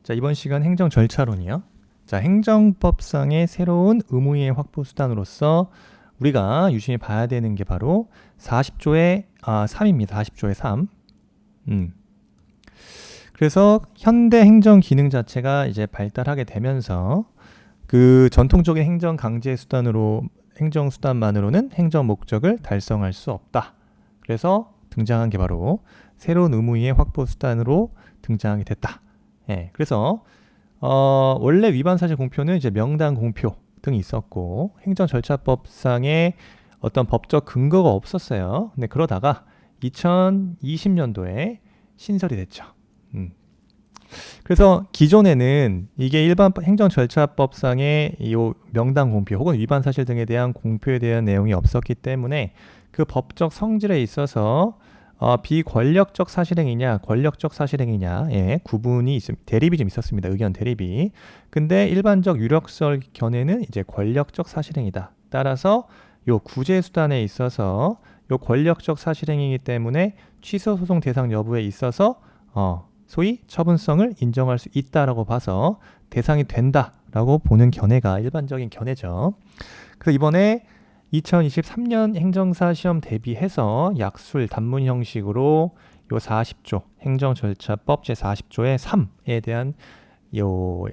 자, 이번 시간 행정 절차론이요. 자, 행정법상의 새로운 의무이행 확보 수단으로서 우리가 유심히 봐야 되는 게 바로 40조의 3입니다. 40조의 3. 그래서 현대 행정 기능 자체가 이제 발달하게 되면서 그 전통적인 행정 강제 수단으로 행정 수단만으로는 행정 목적을 달성할 수 없다. 그래서 등장한 게 바로 새로운 의무이행 확보 수단으로 등장하게 됐다. 예, 그래서 원래 위반 사실 공표는 이제 명단 공표 등이 있었고 행정절차법상의 어떤 법적 근거가 없었어요. 근데 그러다가 2020년도에 신설이 됐죠. 그래서 기존에는 이게 일반 행정절차법상의 이 명단 공표 혹은 위반 사실 등에 대한 공표에 대한 내용이 없었기 때문에 그 법적 성질에 있어서 비권력적 사실행위냐 권력적 사실행위냐 구분이 대립이 좀 있었습니다. 의견 대립이. 근데 일반적 유력설 견해는 이제 권력적 사실행위다. 따라서 요 구제 수단에 있어서 요 권력적 사실행위이기 때문에 취소 소송 대상 여부에 있어서 소위 처분성을 인정할 수 있다라고 봐서 대상이 된다라고 보는 견해가 일반적인 견해죠. 그래서 이번에 2023년 행정사 시험 대비해서 약술 단문 형식으로 요 40조 행정절차법 제40조의 3에 대한 요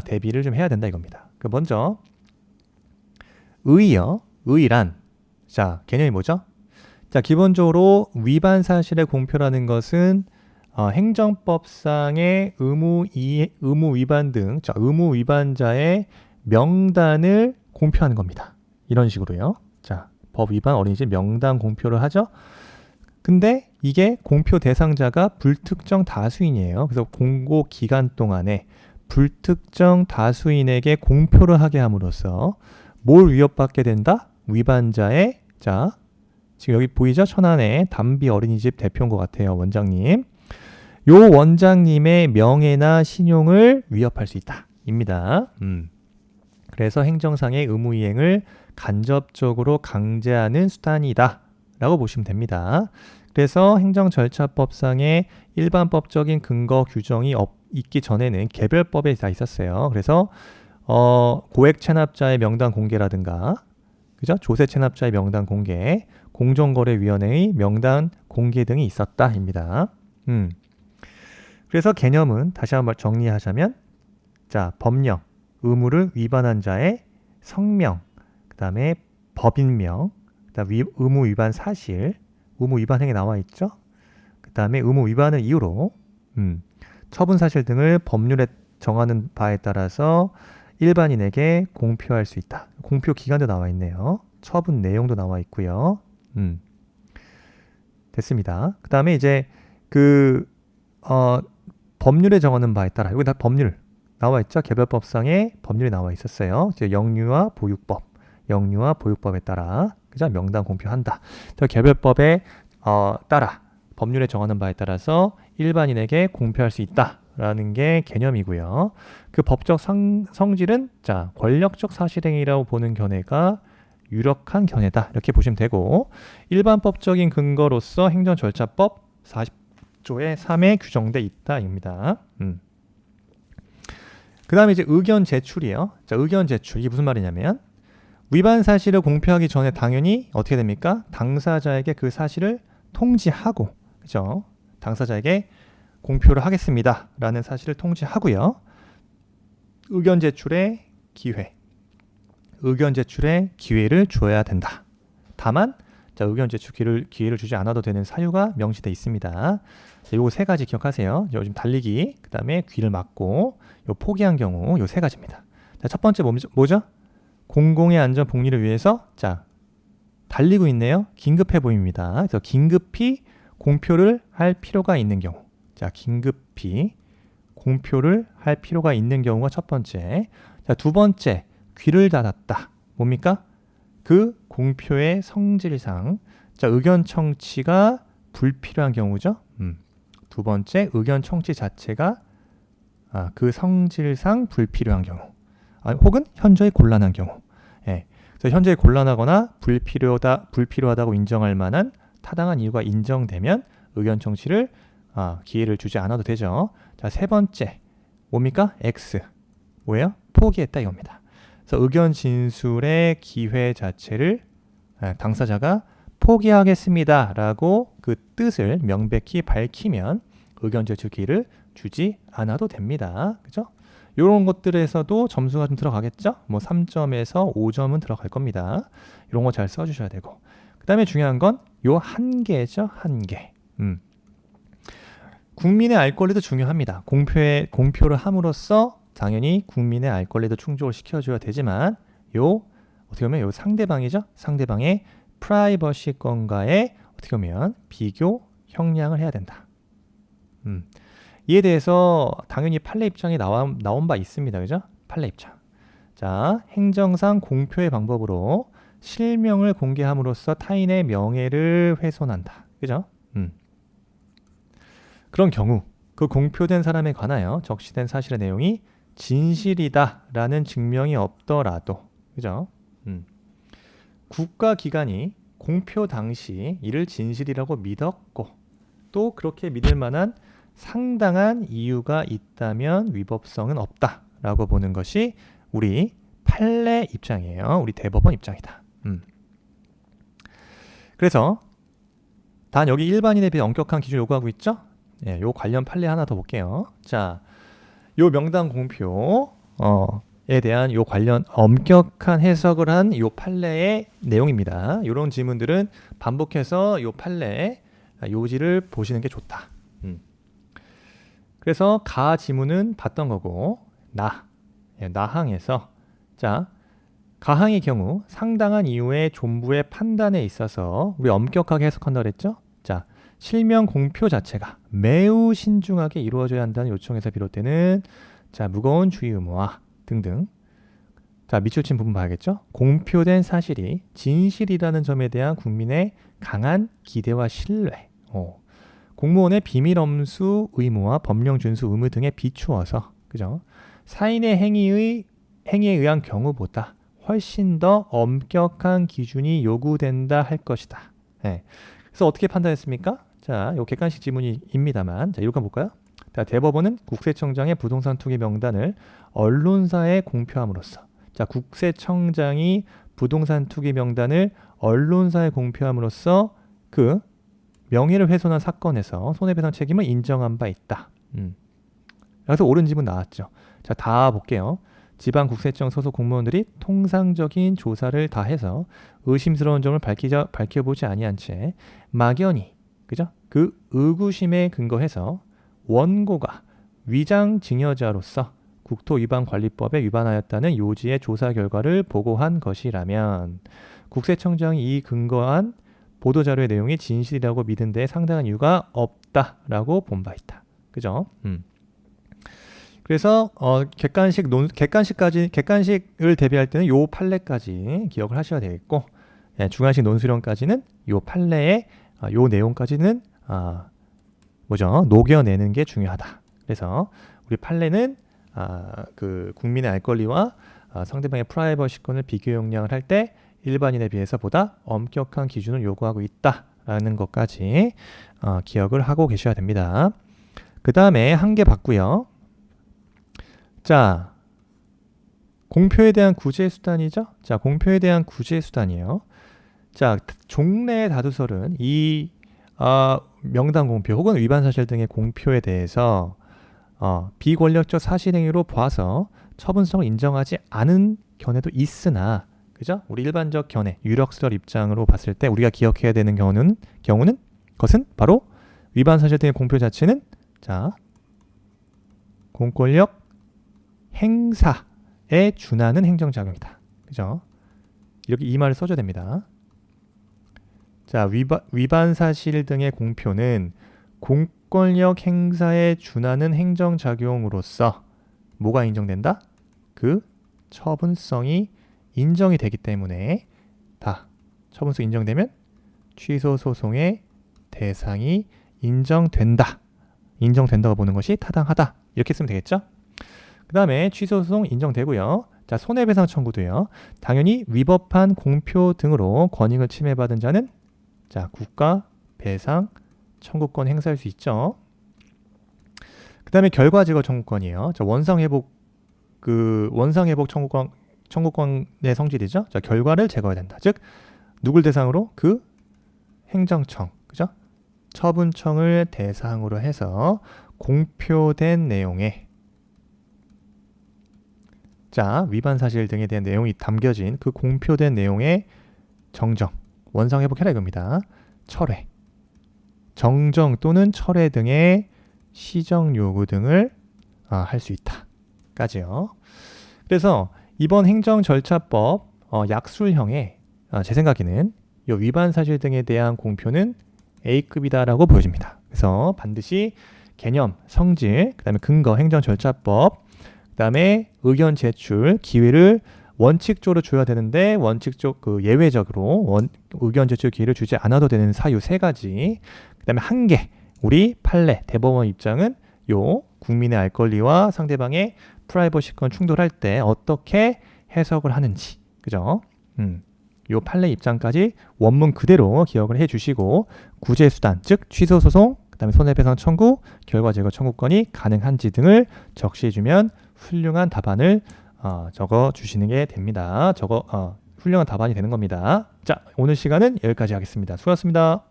대비를 좀 해야 된다 이겁니다. 그 먼저 의의요. 의의란 자 개념이 뭐죠? 자 기본적으로 위반 사실의 공표라는 것은 행정법상의 의무 위반 등 의무 위반자의 명단을 공표하는 겁니다. 이런 식으로요. 자, 법 위반 어린이집 명단 공표를 하죠. 근데 이게 공표 대상자가 불특정 다수인이에요. 그래서 공고 기간 동안에 불특정 다수인에게 공표를 하게 함으로써 뭘 위협받게 된다? 위반자의 지금 여기 보이죠? 천안의 담비 어린이집 대표인 것 같아요. 원장님. 요 원장님의 명예나 신용을 위협할 수 있다. 입니다. 그래서 행정상의 의무이행을 간접적으로 강제하는 수단이다 라고 보시면 됩니다. 그래서 행정절차법상의 일반법적인 근거 규정이 있기 전에는 개별법에 다 있었어요. 그래서 고액 체납자의 명단 공개라든가 그죠? 조세 체납자의 명단 공개, 공정거래위원회의 명단 공개 등이 있었다 입니다. 그래서 개념은 다시 한번 정리하자면 법령, 의무를 위반한 자의 성명, 그 다음에 법인명, 그 다음에 의무 위반 사실, 의무 위반 행위 나와 있죠. 그 다음에 의무 위반을 이유로 처분 사실 등을 법률에 정하는 바에 따라서 일반인에게 공표할 수 있다. 공표 기간도 나와 있네요. 처분 내용도 나와 있고요. 됐습니다. 그 다음에 이제 법률에 정하는 바에 따라 여기 다 법률 나와 있죠. 개별법상의 법률이 나와 있었어요. 이제 영유아 보육법에 따라 그죠? 명단 공표한다. 개별법에 따라 법률에 정하는 바에 따라서 일반인에게 공표할 수 있다라는 게 개념이고요. 그 법적 성질은 권력적 사실행위라고 보는 견해가 유력한 견해다. 이렇게 보시면 되고 일반법적인 근거로서 행정절차법 40조의 3에 규정돼 있다입니다. 그 다음에 이제 의견 제출이에요. 의견 제출 이게 무슨 말이냐면 위반 사실을 공표하기 전에 당연히 어떻게 됩니까? 당사자에게 그 사실을 통지하고 그죠? 당사자에게 공표를 하겠습니다 라는 사실을 통지하고요. 의견 제출의 기회를 줘야 된다. 다만 의견 제출 기회를 주지 않아도 되는 사유가 명시되어 있습니다. 요거 세 가지 기억하세요. 요즘 달리기, 그 다음에 귀를 막고, 요 포기한 경우 요 세 가지입니다. 첫 번째 뭐죠? 공공의 안전 복리를 위해서 달리고 있네요. 긴급해 보입니다. 그래서 긴급히 공표를 할 필요가 있는 경우. 긴급히 공표를 할 필요가 있는 경우가 첫 번째. 두 번째, 귀를 닫았다. 뭡니까? 그 공표의 성질상 의견 청취가 불필요한 경우죠. 두 번째, 의견 청취 자체가 그 성질상 불필요한 경우, 혹은 현저히 곤란한 경우. 그래서 현저히 곤란하거나 불필요하다고 인정할 만한 타당한 이유가 인정되면 의견 청취를 기회를 주지 않아도 되죠. 세 번째, 뭡니까? X. 뭐예요? 포기했다 이겁니다. 그래서 의견 진술의 기회 자체를 당사자가 포기하겠습니다 라고 그 뜻을 명백히 밝히면 의견 제출 기회를 주지 않아도 됩니다. 그죠? 이런 것들에서도 점수가 좀 들어가겠죠? 뭐 3점에서 5점은 들어갈 겁니다. 이런 거 잘 써주셔야 되고. 그 다음에 중요한 건 요 한계죠. 한계. 국민의 알 권리도 중요합니다. 공표를 함으로써 당연히 국민의 알 권리도 충족을 시켜줘야 되지만 어떻게 보면 요 상대방이죠. 상대방의 프라이버시권과의 어떻게 보면 비교 형량을 해야 된다. 이에 대해서 당연히 판례 입장이 나온 바 있습니다. 그죠? 판례 입장. 자, 행정상 공표의 방법으로 실명을 공개함으로써 타인의 명예를 훼손한다. 그죠? 그런 경우 그 공표된 사람에 관하여 적시된 사실의 내용이 진실이다라는 증명이 없더라도, 그죠? 국가기관이 공표 당시 이를 진실이라고 믿었고 또 그렇게 믿을 만한 상당한 이유가 있다면 위법성은 없다라고 보는 것이 우리 판례 입장이에요. 우리 대법원 입장이다. 그래서 단 여기 일반인에 비해 엄격한 기준을 요구하고 있죠? 예, 요 관련 판례 하나 더 볼게요. 자, 요 명단 공표에 대한 요 관련 엄격한 해석을 한 요 판례의 내용입니다. 이런 지문들은 반복해서 요 판례 요지를 보시는 게 좋다. 그래서 가 지문은 봤던 거고 나항에서 자 가항의 경우 상당한 이유의 존부의 판단에 있어서 우리 엄격하게 해석한다 그랬죠? 자 실명 공표 자체가 매우 신중하게 이루어져야 한다는 요청에서 비롯되는 자 무거운 주의 의무화 등등. 자 밑줄 친 부분 봐야겠죠? 공표된 사실이 진실이라는 점에 대한 국민의 강한 기대와 신뢰. 공무원의 비밀 엄수 의무와 법령 준수 의무 등에 비추어서 그죠? 사인의 행위에 의한 경우보다 훨씬 더 엄격한 기준이 요구된다 할 것이다. 네. 그래서 어떻게 판단했습니까? 자, 요 객관식 지문입니다만, 자, 이거 볼까요? 자, 대법원은 국세청장의 부동산 투기 명단을 언론사에 공표함으로써, 자, 국세청장이 부동산 투기 명단을 언론사에 공표함으로써 그 명예를 훼손한 사건에서 손해배상 책임을 인정한 바 있다. 그래서 옳은 지문 나왔죠. 자, 다 볼게요. 지방국세청 소속 공무원들이 통상적인 조사를 다 해서 의심스러운 점을 밝혀보지 아니한 채 막연히 그죠? 그 의구심에 근거해서 원고가 위장 증여자로서 국토위반관리법에 위반하였다는 요지의 조사 결과를 보고한 것이라면 국세청장이 이 근거한 보도자료의 내용이 진실이라고 믿은 데에 상당한 이유가 없다라고 본 바 있다. 그죠? 그래서 객관식을 대비할 때는 요 판례까지 기억을 하셔야 되겠고, 예, 주관식 논술형까지는 요 판례의 요 내용까지는 녹여내는 게 중요하다. 그래서 우리 판례는 그 국민의 알 권리와 상대방의 프라이버시권을 비교 형량을 할 때 일반인에 비해서 보다 엄격한 기준을 요구하고 있다라는 것까지 기억을 하고 계셔야 됩니다. 그 다음에 한 개 봤고요. 자, 공표에 대한 구제 수단이죠. 자, 공표에 대한 구제 수단이에요. 자, 종래 다투설은 이 명단 공표 혹은 위반 사실 등의 공표에 대해서 비권력적 사실행위로 봐서 처분성을 인정하지 않은 견해도 있으나, 그죠? 우리 일반적 견해, 유력설 입장으로 봤을 때 우리가 기억해야 되는 경우는 그것은 바로 위반 사실 등의 공표 자체는 자, 공권력 행사에 준하는 행정작용이다. 그죠? 이렇게 이 말을 써줘야 됩니다. 자, 위반 사실 등의 공표는 공권력 행사에 준하는 행정작용으로서 뭐가 인정된다? 그 처분성이 인정이 되기 때문에 처분성 인정되면 취소 소송의 대상이 인정된다고 보는 것이 타당하다. 이렇게 쓰면 되겠죠? 그 다음에 취소 소송 인정되고요. 자, 손해배상 청구도요. 당연히 위법한 공표 등으로 권익을 침해받은 자는 자, 국가 배상 청구권 행사할 수 있죠. 그다음에 결과 제거 청구권이에요. 자, 원상 회복 청구권의 성질이죠. 자, 결과를 제거해야 된다. 즉 누굴 대상으로? 그 행정청, 그죠? 처분청을 대상으로 해서 공표된 내용에 자, 위반 사실 등에 대한 내용이 담겨진 그 공표된 내용의 정정, 원상 회복해라 이겁니다. 철회, 정정 또는 철회 등의 시정 요구 등을 할 수 있다까지요. 그래서 이번 행정절차법 약술형에 제 생각에는 이 위반 사실 등에 대한 공표는 A급이다라고 보여집니다. 그래서 반드시 개념, 성질, 그다음에 근거, 행정절차법, 그다음에 의견 제출 기회를 원칙적으로 줘야 되는데 원칙적 예외적으로 의견 제출 기회를 주지 않아도 되는 사유 3가지. 그다음에 한계, 우리 판례 대법원 입장은 요 국민의 알 권리와 상대방의 프라이버시권 충돌할 때 어떻게 해석을 하는지, 그죠? 요 판례 입장까지 원문 그대로 기억을 해주시고 구제 수단, 즉 취소 소송, 그다음에 손해배상 청구, 결과 제거 청구권이 가능한지 등을 적시해주면 훌륭한 답안을 적어 주시는 게 됩니다. 훌륭한 답안이 되는 겁니다. 자, 오늘 시간은 여기까지 하겠습니다. 수고하셨습니다.